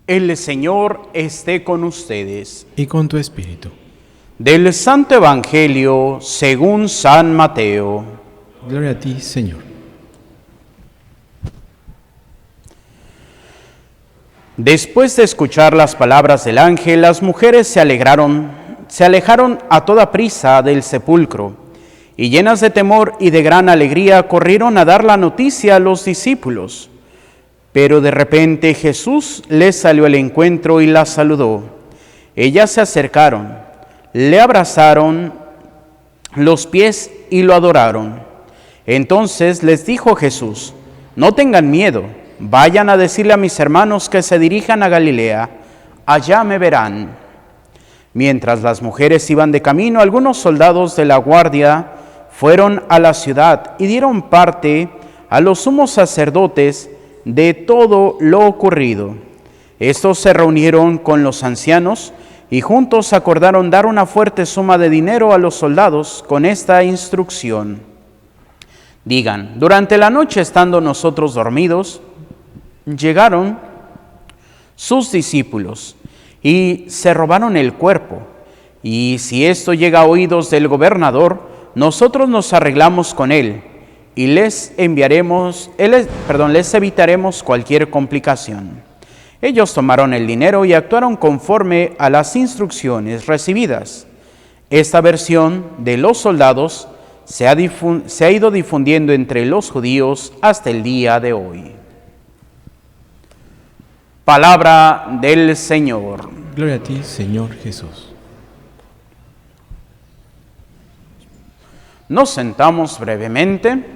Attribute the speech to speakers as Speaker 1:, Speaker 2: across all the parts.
Speaker 1: El Señor esté con ustedes.
Speaker 2: Y con tu espíritu.
Speaker 1: Del Santo Evangelio según San Mateo.
Speaker 2: Gloria a ti, Señor.
Speaker 1: Después de escuchar las palabras del ángel, las mujeres se alejaron a toda prisa del sepulcro, y llenas de temor y de gran alegría corrieron a dar la noticia a los discípulos. Pero de repente Jesús les salió al encuentro y las saludó. Ellas se acercaron, le abrazaron los pies y lo adoraron. Entonces les dijo Jesús: no tengan miedo, vayan a decirle a mis hermanos que se dirijan a Galilea, allá me verán. Mientras las mujeres iban de camino, algunos soldados de la guardia fueron a la ciudad y dieron parte a los sumos sacerdotes de todo lo ocurrido. Estos se reunieron con los ancianos y juntos acordaron dar una fuerte suma de dinero a los soldados con esta instrucción: digan, durante la noche, estando nosotros dormidos, llegaron sus discípulos y se robaron el cuerpo. Y si esto llega a oídos del gobernador, nosotros nos arreglamos con él y les evitaremos cualquier complicación. Ellos tomaron el dinero y actuaron conforme a las instrucciones recibidas. Esta versión de los soldados se ha ido difundiendo entre los judíos hasta el día de hoy. Palabra del Señor.
Speaker 2: Gloria a ti, Señor Jesús.
Speaker 1: Nos sentamos brevemente.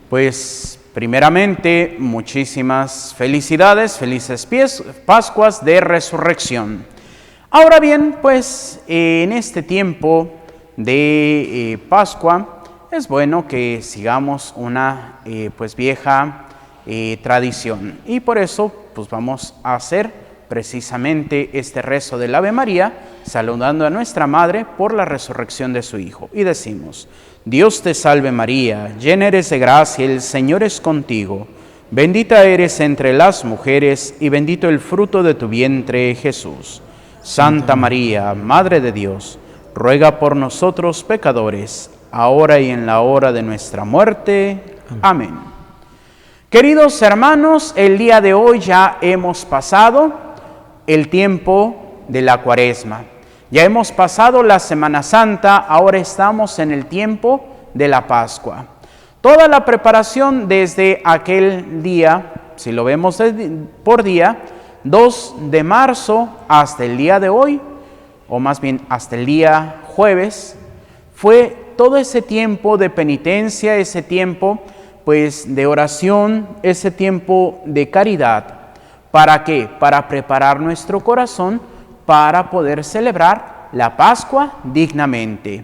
Speaker 1: Pues primeramente, muchísimas felicidades, felices Pascuas de Resurrección. Ahora bien, pues en este tiempo de Pascua es bueno que sigamos una vieja tradición, y por eso pues vamos a hacer precisamente este rezo del Ave María, saludando a nuestra Madre por la resurrección de su Hijo, y decimos: Dios te salve María, llena eres de gracia, el Señor es contigo, bendita eres entre las mujeres y bendito el fruto de tu vientre, Jesús. Santa María, Madre de Dios, ruega por nosotros pecadores, ahora y en la hora de nuestra muerte. Amén. Queridos hermanos, el día de hoy ya hemos pasado el tiempo de la Cuaresma. Ya hemos pasado la Semana Santa, ahora estamos en el tiempo de la Pascua. Toda la preparación desde aquel día, si lo vemos por día, 2 de marzo hasta el día de hoy, o más bien hasta el día jueves, fue todo ese tiempo de penitencia, ese tiempo pues de oración, ese tiempo de caridad. ¿Para qué? Para preparar nuestro corazón para poder celebrar la Pascua dignamente.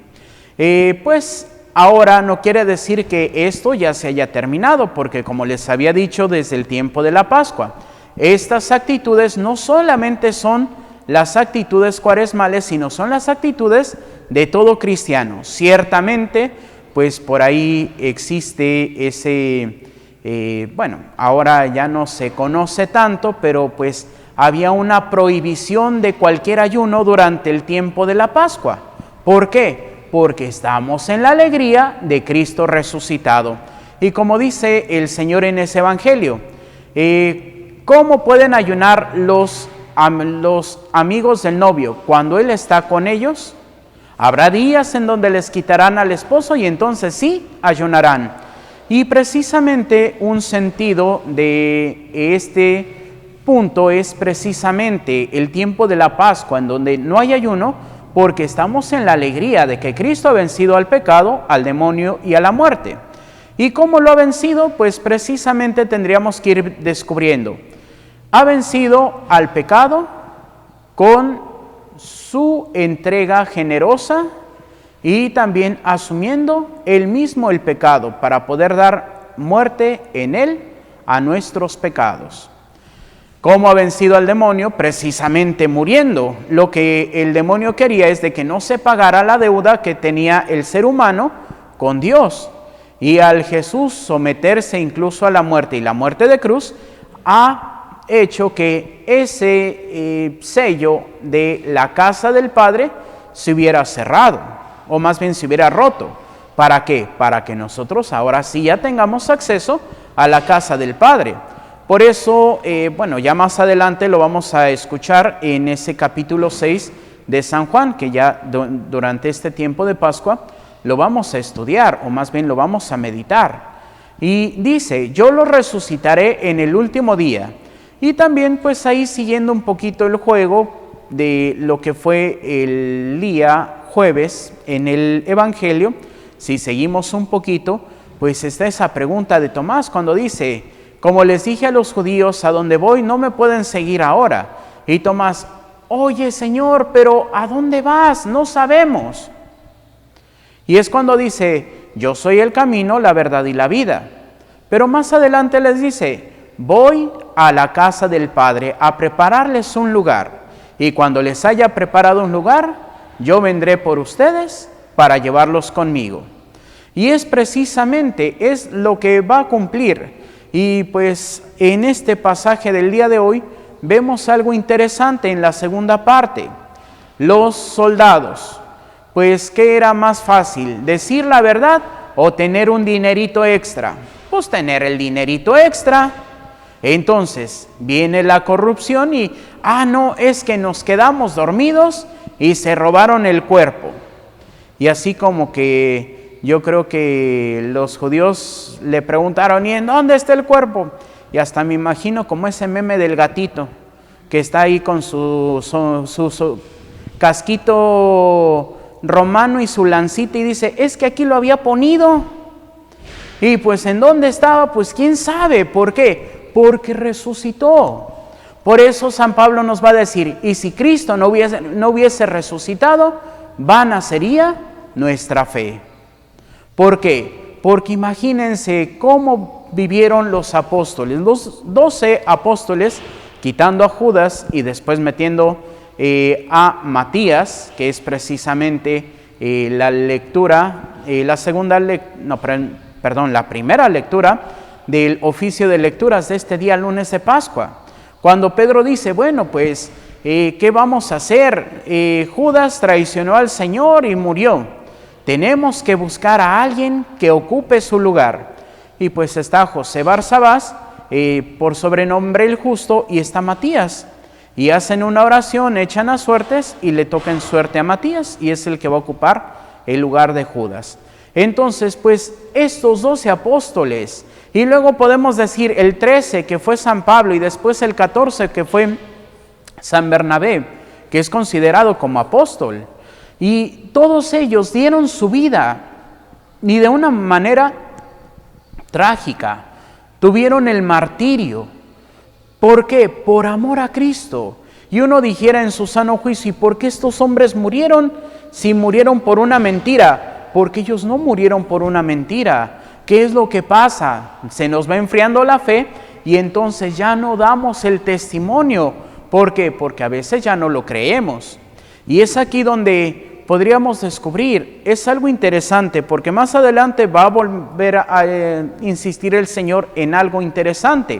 Speaker 1: Pues ahora no quiere decir que esto ya se haya terminado, porque como les había dicho desde el tiempo de la Pascua, estas actitudes no solamente son las actitudes cuaresmales, sino son las actitudes de todo cristiano. Ciertamente, pues por ahí existe ese, ahora ya no se conoce tanto, pero pues había una prohibición de cualquier ayuno durante el tiempo de la Pascua. ¿Por qué? Porque estamos en la alegría de Cristo resucitado. Y como dice el Señor en ese Evangelio, ¿cómo pueden ayunar los amigos del novio cuando Él está con ellos? Habrá días en donde les quitarán al esposo y entonces sí ayunarán. Y precisamente un sentido de este punto es precisamente el tiempo de la Pascua, en donde no hay ayuno, porque estamos en la alegría de que Cristo ha vencido al pecado, al demonio y a la muerte. ¿Y cómo lo ha vencido? Pues precisamente tendríamos que ir descubriendo. Ha vencido al pecado con su entrega generosa y también asumiendo él mismo el pecado para poder dar muerte en él a nuestros pecados. ¿Cómo ha vencido al demonio? Precisamente muriendo. Lo que el demonio quería es de que no se pagara la deuda que tenía el ser humano con Dios. Y al Jesús someterse incluso a la muerte y la muerte de cruz, ha hecho que ese sello de la casa del Padre se hubiera cerrado, o más bien se hubiera roto. ¿Para qué? Para que nosotros ahora sí ya tengamos acceso a la casa del Padre. Por eso, ya más adelante lo vamos a escuchar en ese capítulo 6 de San Juan, que ya durante este tiempo de Pascua lo vamos a estudiar, o más bien lo vamos a meditar. Y dice, yo lo resucitaré en el último día. Y también pues ahí siguiendo un poquito el juego de lo que fue el día jueves en el Evangelio, si seguimos un poquito, pues está esa pregunta de Tomás cuando dice, como les dije a los judíos, a donde voy no me pueden seguir ahora. Y Tomás, oye Señor, pero ¿a dónde vas? No sabemos. Y es cuando dice, yo soy el camino, la verdad y la vida. Pero más adelante les dice, voy a la casa del Padre a prepararles un lugar. Y cuando les haya preparado un lugar, yo vendré por ustedes para llevarlos conmigo. Y es precisamente, es lo que va a cumplir. Y pues en este pasaje del día de hoy, vemos algo interesante en la segunda parte. Los soldados, pues ¿qué era más fácil? ¿Decir la verdad o tener un dinerito extra? Pues tener el dinerito extra. Entonces viene la corrupción y, no, es que nos quedamos dormidos y se robaron el cuerpo. Y así como que yo creo que los judíos le preguntaron, ¿y en dónde está el cuerpo? Y hasta me imagino como ese meme del gatito que está ahí con su casquito romano y su lancita y dice, es que aquí lo había ponido. Y pues ¿en dónde estaba? Pues quién sabe. ¿Por qué? Porque resucitó. Por eso San Pablo nos va a decir, y si Cristo no hubiese resucitado, vana sería nuestra fe. ¿Por qué? Porque imagínense cómo vivieron los apóstoles, los 12 apóstoles, quitando a Judas y después metiendo a Matías, que es precisamente la primera lectura del oficio de lecturas de este día lunes de Pascua. Cuando Pedro dice, bueno, pues, ¿qué vamos a hacer? Judas traicionó al Señor y murió. Tenemos que buscar a alguien que ocupe su lugar. Y pues está José Barsabás, por sobrenombre el justo, y está Matías. Y hacen una oración, echan a suertes y le tocan suerte a Matías, y es el que va a ocupar el lugar de Judas. Entonces, pues, estos 12 apóstoles, y luego podemos decir el 13 que fue San Pablo y después el 14 que fue San Bernabé, que es considerado como apóstol. Y todos ellos dieron su vida y de una manera trágica. Tuvieron el martirio. ¿Por qué? Por amor a Cristo. Y uno dijera en su sano juicio, ¿y por qué estos hombres murieron si murieron por una mentira? Porque ellos no murieron por una mentira. ¿Qué es lo que pasa? Se nos va enfriando la fe y entonces ya no damos el testimonio. ¿Por qué? Porque a veces ya no lo creemos. Y es aquí donde podríamos descubrir, es algo interesante, porque más adelante va a volver a insistir el Señor en algo interesante.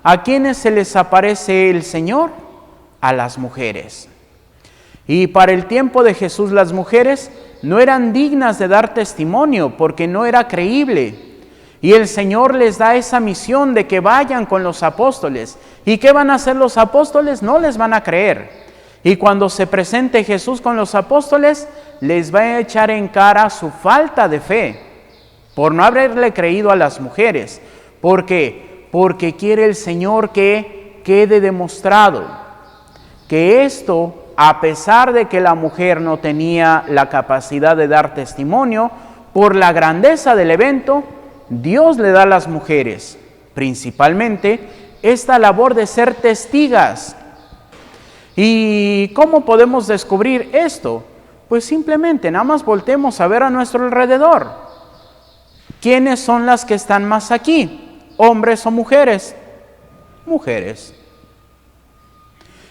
Speaker 1: ¿A quiénes se les aparece el Señor? A las mujeres. Y para el tiempo de Jesús las mujeres no eran dignas de dar testimonio porque no era creíble. Y el Señor les da esa misión de que vayan con los apóstoles. ¿Y qué van a hacer los apóstoles? No les van a creer. Y cuando se presente Jesús con los apóstoles, les va a echar en cara su falta de fe por no haberle creído a las mujeres. ¿Por qué? Porque quiere el Señor que quede demostrado que esto, a pesar de que la mujer no tenía la capacidad de dar testimonio, por la grandeza del evento, Dios le da a las mujeres, principalmente, esta labor de ser testigas. ¿Y cómo podemos descubrir esto? Pues simplemente, nada más voltemos a ver a nuestro alrededor. ¿Quiénes son las que están más aquí? ¿Hombres o mujeres? Mujeres.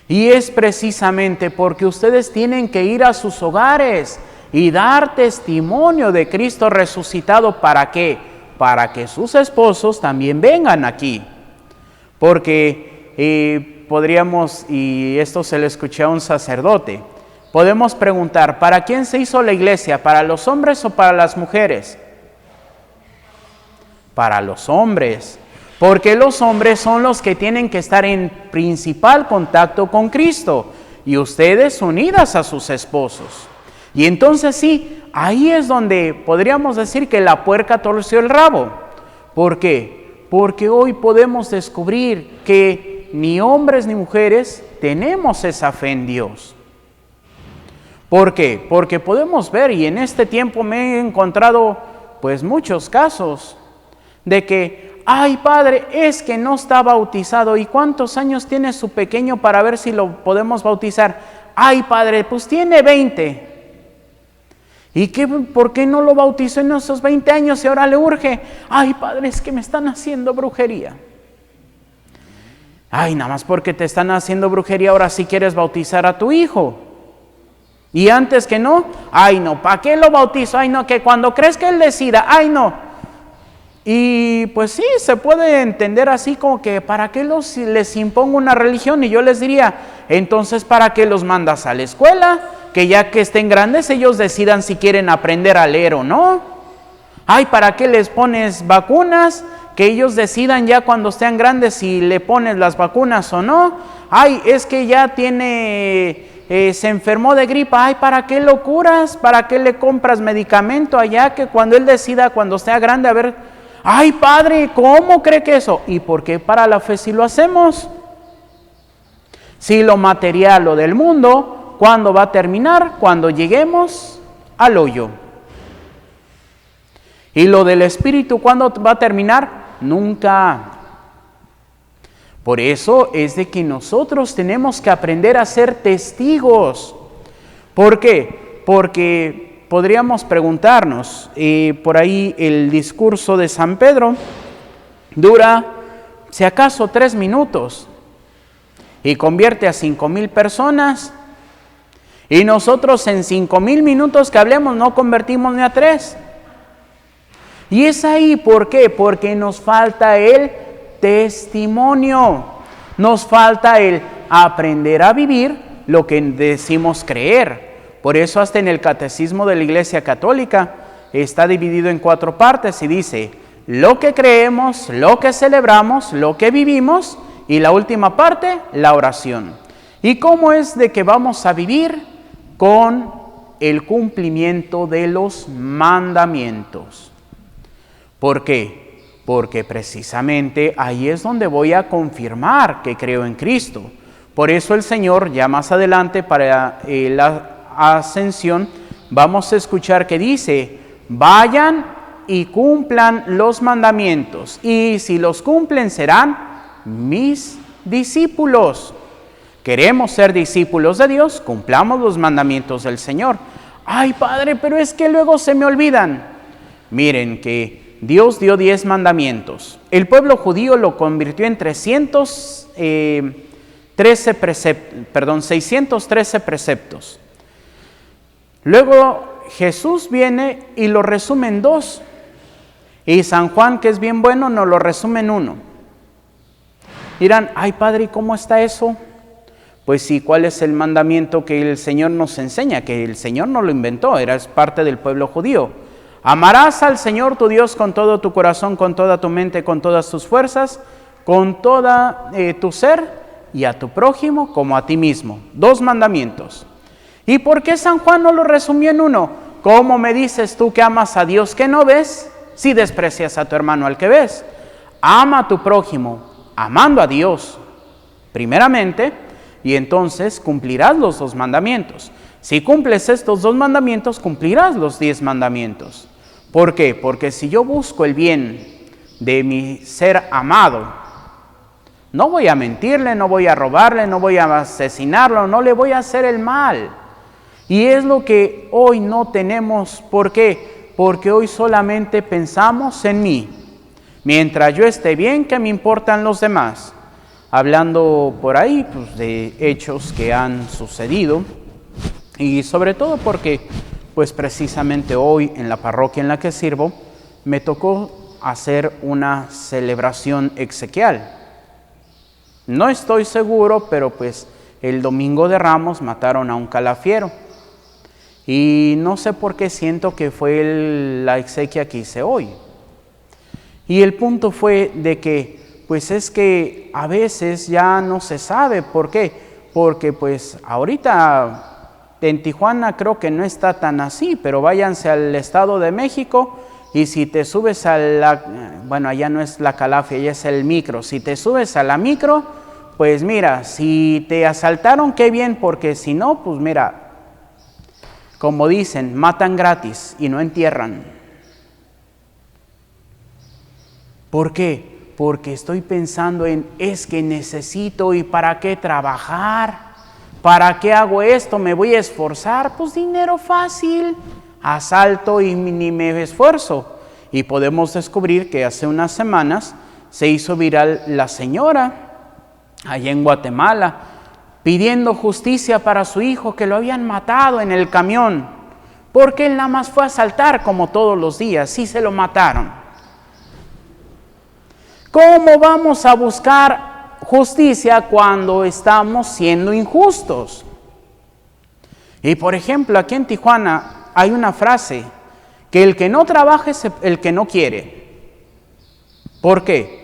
Speaker 1: Y es precisamente porque ustedes tienen que ir a sus hogares y dar testimonio de Cristo resucitado. ¿Para qué? Para que sus esposos también vengan aquí. Porque podríamos, y esto se lo escuché a un sacerdote, podemos preguntar, ¿para quién se hizo la iglesia? ¿Para los hombres o para las mujeres? Para los hombres, porque los hombres son los que tienen que estar en principal contacto con Cristo y ustedes unidas a sus esposos. Y entonces sí, ahí es donde podríamos decir que la puerca torció el rabo. ¿Por qué? Porque hoy podemos descubrir que ni hombres ni mujeres tenemos esa fe en Dios. ¿Por qué? Porque podemos ver, y en este tiempo me he encontrado pues muchos casos de que, ay padre, es que no está bautizado, ¿y cuántos años tiene su pequeño para ver si lo podemos bautizar? Ay padre, pues tiene 20. ¿Y por qué no lo bautizó en esos 20 años y ahora le urge? Ay padre, es que me están haciendo brujería. Ay, nada más porque te están haciendo brujería, ahora sí quieres bautizar a tu hijo. Y antes que no, ay no, ¿para qué lo bautizo? Ay no, que cuando crees que él decida, ay no. Y pues sí, se puede entender así como que ¿para qué les impongo una religión? Y yo les diría, entonces ¿para qué los mandas a la escuela? Que ya que estén grandes ellos decidan si quieren aprender a leer o no. Ay, ¿para qué les pones vacunas? Que ellos decidan ya cuando estén grandes si le pones las vacunas o no. Ay, es que ya se enfermó de gripa. Ay, ¿para qué lo curas? ¿Para qué le compras medicamento allá? Que cuando él decida, cuando sea grande, a ver... Ay, padre, ¿cómo cree que eso? ¿Y por qué para la fe si lo hacemos? Si lo material, lo del mundo, ¿cuándo va a terminar? Cuando lleguemos al hoyo. ¿Y lo del espíritu, cuándo va a terminar? Nunca. Por eso es de que nosotros tenemos que aprender a ser testigos. ¿Por qué? Porque podríamos preguntarnos, por ahí el discurso de San Pedro dura, si acaso, 3 minutos y convierte a 5,000 personas, y nosotros en 5,000 minutos que hablemos no convertimos ni a 3. Y es ahí, ¿por qué? Porque nos falta el testimonio, nos falta el aprender a vivir lo que decimos creer. Por eso hasta en el Catecismo de la Iglesia Católica está dividido en 4 partes y dice lo que creemos, lo que celebramos, lo que vivimos y la última parte, la oración. ¿Y cómo es de que vamos a vivir? Con el cumplimiento de los mandamientos. ¿Por qué? Porque precisamente ahí es donde voy a confirmar que creo en Cristo. Por eso el Señor, ya más adelante para la ascensión, vamos a escuchar que dice, vayan y cumplan los mandamientos, y si los cumplen serán mis discípulos. Queremos ser discípulos de Dios, cumplamos los mandamientos del Señor. Ay, padre, pero es que luego se me olvidan. Miren que Dios dio 10 mandamientos. El pueblo judío lo convirtió en 613 preceptos. Luego Jesús viene y lo resume en 2. Y San Juan, que es bien bueno, nos lo resume en 1. Dirán, ay padre, ¿y cómo está eso? Pues sí, ¿cuál es el mandamiento que el Señor nos enseña? Que el Señor no lo inventó, es parte del pueblo judío. Amarás al Señor tu Dios con todo tu corazón, con toda tu mente, con todas tus fuerzas, con toda tu ser, y a tu prójimo como a ti mismo. 2 mandamientos. ¿Y por qué San Juan no lo resumió en 1? ¿Cómo me dices tú que amas a Dios que no ves si desprecias a tu hermano al que ves? Ama a tu prójimo, amando a Dios primeramente, y entonces cumplirás los 2 mandamientos. Si cumples estos 2 mandamientos, cumplirás los 10 mandamientos. ¿Por qué? Porque si yo busco el bien de mi ser amado, no voy a mentirle, no voy a robarle, no voy a asesinarlo, no le voy a hacer el mal. Y es lo que hoy no tenemos. ¿Por qué? Porque hoy solamente pensamos en mí. Mientras yo esté bien, ¿qué me importan los demás? Hablando por ahí pues, de hechos que han sucedido, y sobre todo porque pues precisamente hoy en la parroquia en la que sirvo me tocó hacer una celebración exequial. No estoy seguro, pero pues el domingo de Ramos mataron a un calafiero. Y no sé por qué siento que fue la exequia que hice hoy. Y el punto fue de que, pues es que a veces ya no se sabe. ¿Por qué? Porque pues ahorita en Tijuana creo que no está tan así, pero váyanse al Estado de México y si te subes a bueno, allá no es la Calafia, ya es el micro. Si te subes a la micro, pues mira, si te asaltaron, qué bien, porque si no, pues mira, como dicen, matan gratis y no entierran. ¿Por qué? Porque estoy pensando es que necesito, ¿y para qué trabajar? ¿Para qué hago esto? ¿Me voy a esforzar? Pues dinero fácil, asalto y ni me esfuerzo. Y podemos descubrir que hace unas semanas se hizo viral la señora allá en Guatemala pidiendo justicia para su hijo que lo habían matado en el camión, porque él nada más fue a asaltar como todos los días, sí se lo mataron. ¿Cómo vamos a buscar justicia cuando estamos siendo injustos? Y por ejemplo, aquí en Tijuana hay una frase, que el que no trabaja es el que no quiere. ¿Por qué?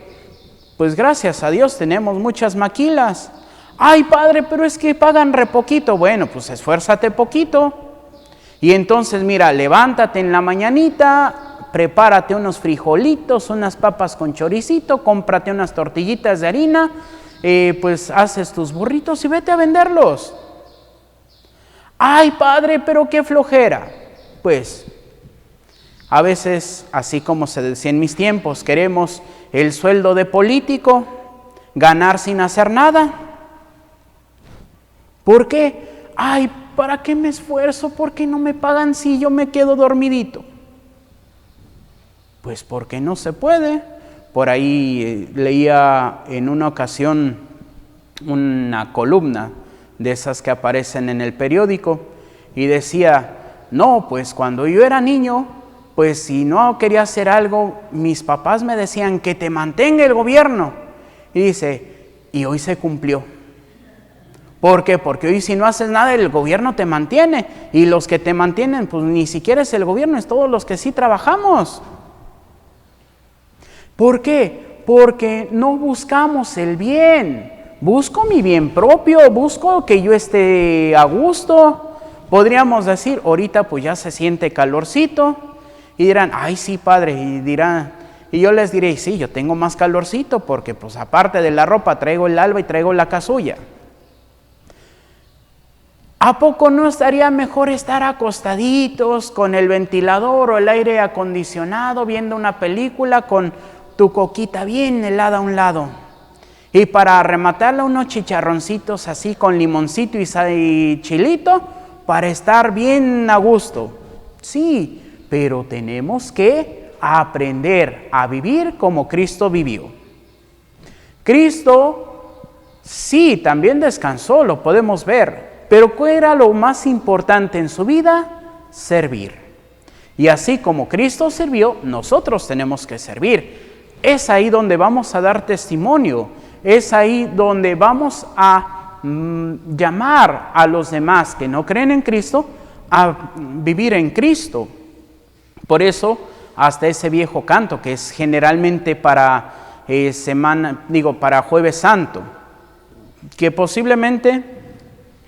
Speaker 1: Pues gracias a Dios tenemos muchas maquilas. Ay, padre, pero es que pagan re poquito. Bueno, pues esfuérzate poquito. Y entonces mira, levántate en la mañanita, prepárate unos frijolitos, unas papas con choricito, cómprate unas tortillitas de harina, pues haces tus burritos y vete a venderlos. Ay, padre, pero qué flojera. Pues a veces, así como se decía en mis tiempos, queremos el sueldo de político, ganar sin hacer nada. ¿Por qué? Ay, ¿para qué me esfuerzo? ¿Por qué no me pagan si yo me quedo dormidito? Pues porque no se puede. Por ahí leía en una ocasión una columna de esas que aparecen en el periódico y decía, no, pues cuando yo era niño, pues si no quería hacer algo, mis papás me decían que te mantenga el gobierno. Y dice, y hoy se cumplió. ¿Por qué? Porque hoy si no haces nada, el gobierno te mantiene. Y los que te mantienen, pues ni siquiera es el gobierno, es todos los que sí trabajamos. ¿Por qué? Porque no buscamos el bien. Busco mi bien propio, busco que yo esté a gusto. Podríamos decir, ahorita pues ya se siente calorcito. Y dirán, ay sí padre, y yo les diré, sí, yo tengo más calorcito porque pues aparte de la ropa traigo el alba y traigo la casulla. ¿A poco no estaría mejor estar acostaditos con el ventilador o el aire acondicionado viendo una película con tu coquita bien helada a un lado? Y para rematarla unos chicharroncitos así con limoncito y chilito para estar bien a gusto. Sí, pero tenemos que aprender a vivir como Cristo vivió. Cristo sí, también descansó, lo podemos ver. Pero ¿cuál era lo más importante en su vida? Servir. Y así como Cristo sirvió, nosotros tenemos que servir. Es ahí donde vamos a dar testimonio. Es ahí donde vamos a llamar a los demás que no creen en Cristo a vivir en Cristo. Por eso, hasta ese viejo canto que es generalmente para para Jueves Santo, que posiblemente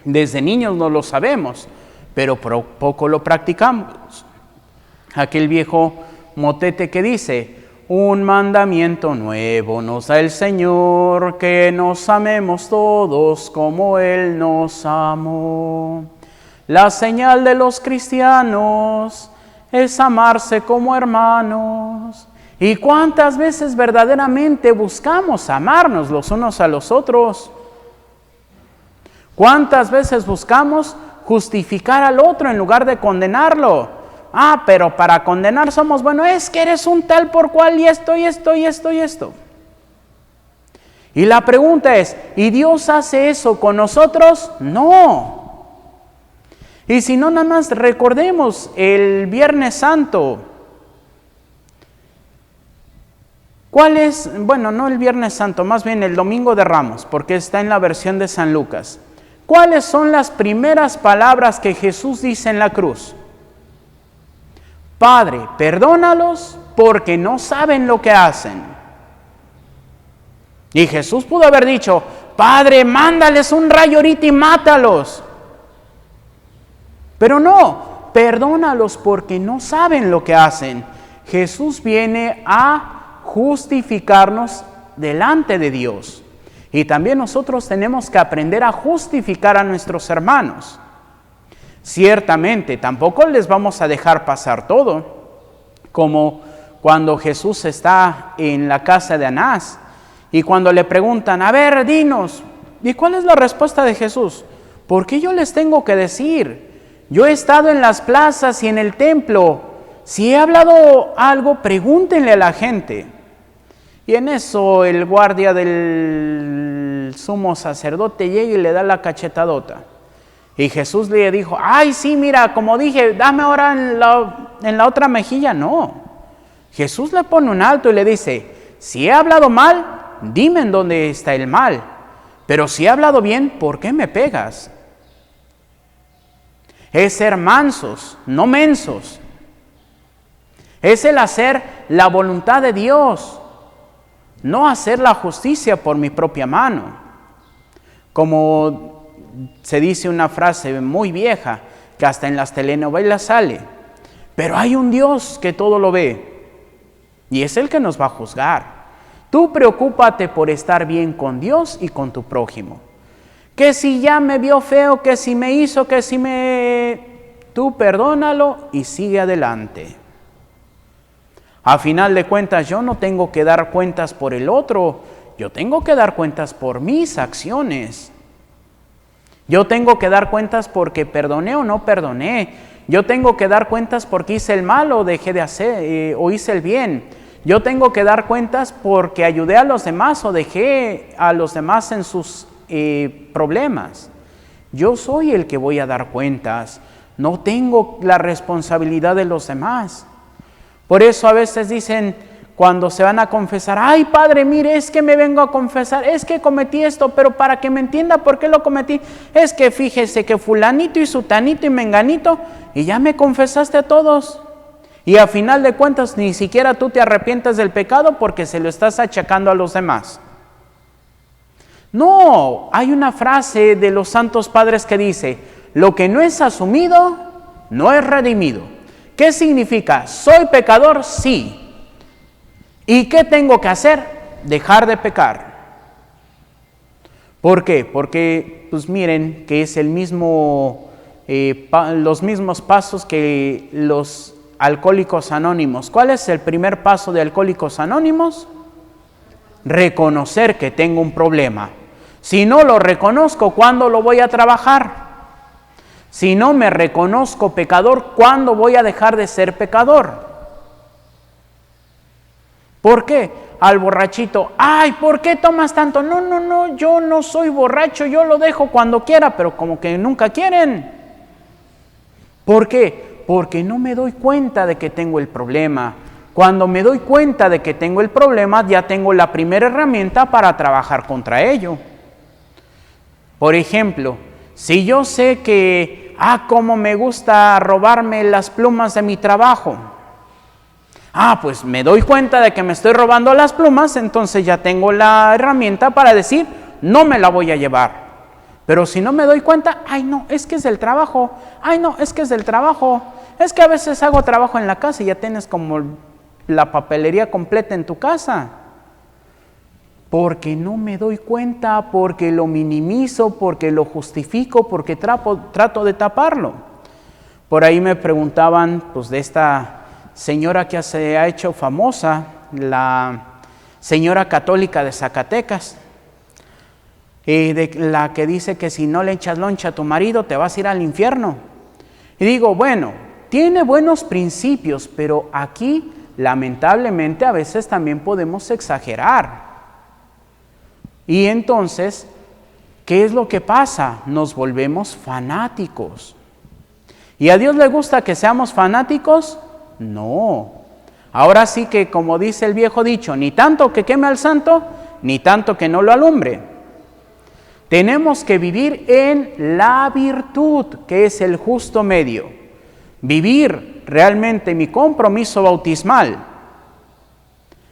Speaker 1: desde niños no lo sabemos, pero poco lo practicamos. Aquel viejo motete que dice, un mandamiento nuevo nos da el Señor, que nos amemos todos como Él nos amó. La señal de los cristianos es amarse como hermanos. ¿Y cuántas veces verdaderamente buscamos amarnos los unos a los otros? ¿Cuántas veces buscamos justificar al otro en lugar de condenarlo? Ah, pero para condenar somos, bueno, es que eres un tal por cual y esto, y esto, y esto, y esto. Y la pregunta es, ¿y Dios hace eso con nosotros? No. Y si no, nada más recordemos el Viernes Santo. ¿Cuál es? Bueno, no el Viernes Santo, más bien el Domingo de Ramos, porque está en la versión de San Lucas. ¿Cuáles son las primeras palabras que Jesús dice en la cruz? Padre, perdónalos porque no saben lo que hacen. Y Jesús pudo haber dicho, Padre, mándales un rayo ahorita y mátalos. Pero no, perdónalos porque no saben lo que hacen. Jesús viene a justificarnos delante de Dios. Y también nosotros tenemos que aprender a justificar a nuestros hermanos. Ciertamente, tampoco les vamos a dejar pasar todo, como cuando Jesús está en la casa de Anás y cuando le preguntan, a ver, dinos, ¿y cuál es la respuesta de Jesús? ¿Por qué yo les tengo que decir? Yo he estado en las plazas y en el templo, si he hablado algo, pregúntenle a la gente. Y en eso el guardia del sumo sacerdote llega y le da la cachetadota. Y Jesús le dijo, ay, sí, mira, como dije, dame ahora en la otra mejilla. No, Jesús le pone un alto y le dice, si he hablado mal, dime en dónde está el mal. Pero si he hablado bien, ¿por qué me pegas? Es ser mansos, no mensos. Es el hacer la voluntad de Dios, no hacer la justicia por mi propia mano. Como se dice una frase muy vieja, que hasta en las telenovelas sale, pero hay un Dios que todo lo ve, y es el que nos va a juzgar. Tú preocúpate por estar bien con Dios y con tu prójimo. Que si ya me vio feo, que si me hizo, que si me... Tú perdónalo y sigue adelante. A final de cuentas, yo no tengo que dar cuentas por el otro, yo tengo que dar cuentas por mis acciones. Yo tengo que dar cuentas porque perdoné o no perdoné. Yo tengo que dar cuentas porque hice el mal o dejé de hacer, o hice el bien. Yo tengo que dar cuentas porque ayudé a los demás o dejé a los demás en sus problemas. Yo soy el que voy a dar cuentas. No tengo la responsabilidad de los demás. Por eso a veces dicen, cuando se van a confesar, ay padre, mire, es que me vengo a confesar, es que cometí esto, pero para que me entienda por qué lo cometí, es que fíjese que fulanito y sutanito y menganito, y ya me confesaste a todos. Y a final de cuentas ni siquiera tú te arrepientes del pecado porque se lo estás achacando a los demás. No, hay una frase de los santos padres que dice, lo que no es asumido, no es redimido. ¿Qué significa? ¿Soy pecador? Sí. ¿Y qué tengo que hacer? Dejar de pecar. ¿Por qué? Porque, pues miren, que es el mismo, los mismos pasos que los alcohólicos anónimos. ¿Cuál es el primer paso de Alcohólicos Anónimos? Reconocer que tengo un problema. Si no lo reconozco, ¿cuándo lo voy a trabajar? Si no me reconozco pecador, ¿cuándo voy a dejar de ser pecador? ¿Por qué? Al borrachito, ay, ¿por qué tomas tanto? No, yo no soy borracho, yo lo dejo cuando quiera, pero como que nunca quieren. ¿Por qué? Porque no me doy cuenta de que tengo el problema. Cuando me doy cuenta de que tengo el problema, ya tengo la primera herramienta para trabajar contra ello. Por ejemplo, si yo sé que, cómo me gusta robarme las plumas de mi trabajo. Pues me doy cuenta de que me estoy robando las plumas, entonces ya tengo la herramienta para decir, no me la voy a llevar. Pero si no me doy cuenta, no, es que es del trabajo. No, es que es del trabajo. Es que a veces hago trabajo en la casa y ya tienes como la papelería completa en tu casa. Porque no me doy cuenta, porque lo minimizo, porque lo justifico, porque trato de taparlo. Por ahí me preguntaban pues de esta señora que se ha hecho famosa, la señora católica de Zacatecas, de la que dice que si no le echas loncha a tu marido te vas a ir al infierno. Y digo, bueno, tiene buenos principios, pero aquí lamentablemente a veces también podemos exagerar. Y entonces, ¿qué es lo que pasa? Nos volvemos fanáticos. ¿Y a Dios le gusta que seamos fanáticos? No. Ahora sí que, como dice el viejo dicho, ni tanto que queme al santo, ni tanto que no lo alumbre. Tenemos que vivir en la virtud, que es el justo medio. Vivir realmente mi compromiso bautismal,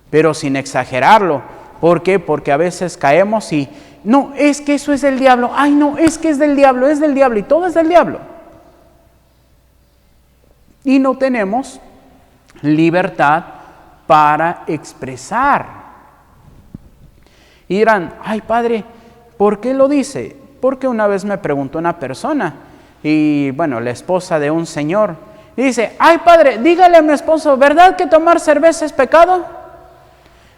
Speaker 1: pero sin exagerarlo. ¿Por qué? Porque a veces caemos y, no, es que eso es del diablo. Ay, no, es que es del diablo, y todo es del diablo. Y no tenemos libertad para expresar. Y dirán, ay, padre, ¿por qué lo dice? Porque una vez me preguntó una persona, y bueno, la esposa de un señor, y dice, ay, padre, dígale a mi esposo, ¿verdad que tomar cerveza es pecado?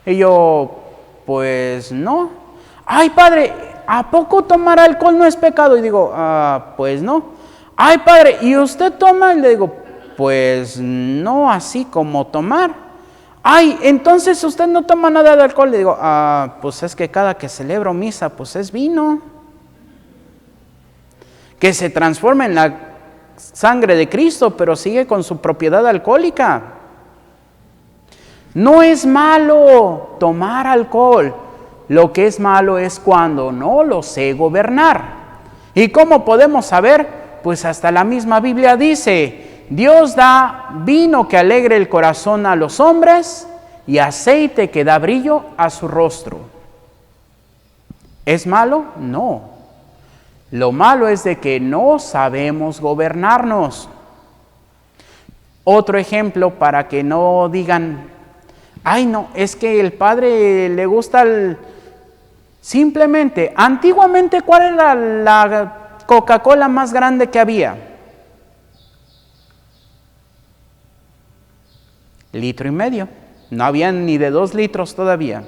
Speaker 1: Y yo, pues no. Ay, padre, ¿a poco tomar alcohol no es pecado? Y digo, pues no. Ay, padre, ¿y usted toma? Y le digo, pues no así como tomar. Ay, entonces usted no toma nada de alcohol. Le digo, pues es que cada que celebro misa, pues es vino. Que se transforma en la sangre de Cristo, pero sigue con su propiedad alcohólica. No es malo tomar alcohol. Lo que es malo es cuando no lo sé gobernar. ¿Y cómo podemos saber? Pues hasta la misma Biblia dice, Dios da vino que alegre el corazón a los hombres y aceite que da brillo a su rostro. ¿Es malo? No. Lo malo es de que no sabemos gobernarnos. Otro ejemplo para que no digan, ay no, es que el padre le gusta Simplemente, antiguamente, ¿cuál era la Coca-Cola más grande que había? 1,5 litros. No había ni de 2 litros todavía.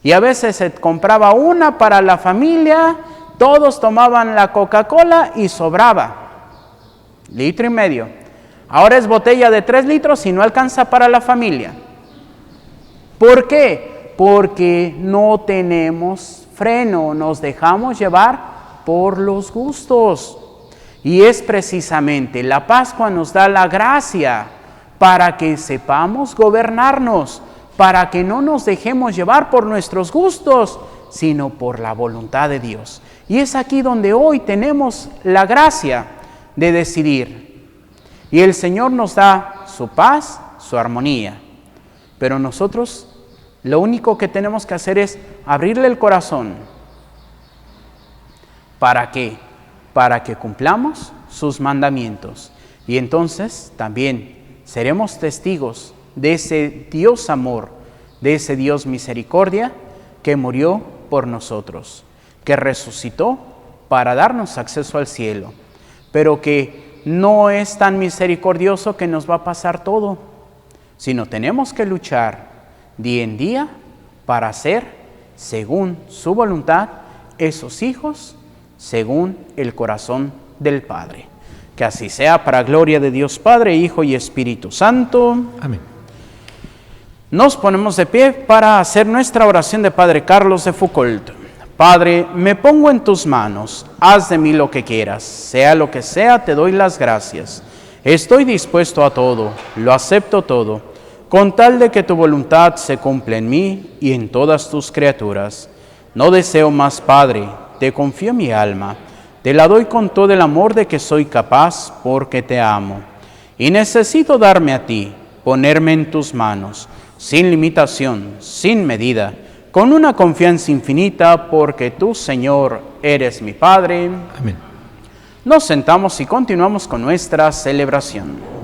Speaker 1: Y a veces se compraba una para la familia, todos tomaban la Coca-Cola y sobraba. 1,5 litros. Ahora es botella de 3 litros y no alcanza para la familia. ¿Por qué? Porque no tenemos freno, nos dejamos llevar por los gustos. Y es precisamente la Pascua nos da la gracia para que sepamos gobernarnos, para que no nos dejemos llevar por nuestros gustos, sino por la voluntad de Dios. Y es aquí donde hoy tenemos la gracia de decidir. Y el Señor nos da su paz, su armonía. Pero nosotros lo único que tenemos que hacer es abrirle el corazón. ¿Para qué? Para que cumplamos sus mandamientos. Y entonces también seremos testigos de ese Dios amor, de ese Dios misericordia que murió por nosotros, que resucitó para darnos acceso al cielo, pero que no es tan misericordioso que nos va a pasar todo, sino tenemos que luchar día en día para ser, según su voluntad, esos hijos, según el corazón del Padre. Que así sea para gloria de Dios Padre, Hijo y Espíritu Santo.
Speaker 2: Amén.
Speaker 1: Nos ponemos de pie para hacer nuestra oración de Padre Carlos de Foucault. Padre, me pongo en tus manos, haz de mí lo que quieras, sea lo que sea, te doy las gracias. Estoy dispuesto a todo, lo acepto todo, con tal de que tu voluntad se cumpla en mí y en todas tus criaturas. No deseo más, Padre, te confío mi alma, te la doy con todo el amor de que soy capaz, porque te amo. Y necesito darme a ti, ponerme en tus manos, sin limitación, sin medida, con una confianza infinita, porque tú, Señor, eres mi Padre.
Speaker 2: Amén.
Speaker 1: Nos sentamos y continuamos con nuestra celebración.